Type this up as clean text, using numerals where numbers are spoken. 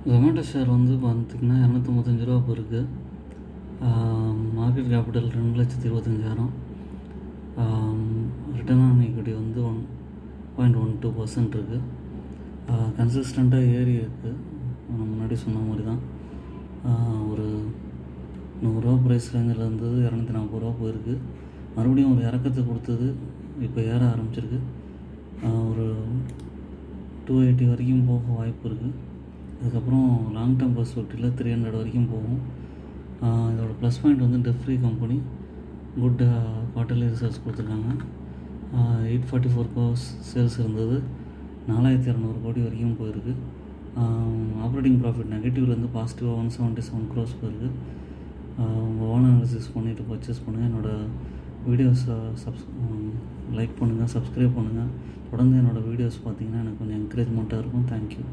Zomato share வந்து பார்த்திங்கன்னா ரூ. 255 இப்போ இருக்குது. Market capital 2,25,000. Return on equity வந்து 1.12% இருக்குது. கன்சிஸ்டண்ட்டாக ஏறி இருக்குது. நான் முன்னாடி சொன்ன மாதிரி தான். ஒரு ரூ. 100 ப்ரைஸ் ரேஞ்சில் இருந்தது, ரூ. 240 போயிருக்கு. மறுபடியும் ஒரு இறக்கத்தை கொடுத்தது, இப்போ ஏற ஆரம்பிச்சிருக்கு. ஒரு 280 வரைக்கும் போக வாய்ப்பு இருக்குது. அதுக்கப்புறம் லாங் டேர்ம் பர்ஸ்பெக்டிவில் 300 வரைக்கும் போகும். இதோட ப்ளஸ் பாயிண்ட் வந்து dead free company, good quarterly results கொடுத்துருக்காங்க. 844 crores சேல்ஸ் இருந்தது, 4,200 கோடி வரைக்கும் போயிருக்கு. ஆப்ரேட்டிங் ப்ராஃபிட் நெகட்டிவ்லேருந்து பாசிட்டிவாக 177 crores போயிருக்கு. உங்கள் ஓன் அனாலிசிஸ் பண்ணிவிட்டு பர்ச்சேஸ் பண்ணுங்கள். என்னோடய வீடியோஸை லைக் பண்ணுங்கள், சப்ஸ்கிரைப் பண்ணுங்கள். தொடர்ந்து என்னோடய வீடியோஸ் பார்த்தீங்கன்னா எனக்கு கொஞ்சம் என்கரேஜ்மெண்ட்டாக இருக்கும். தேங்க்யூ.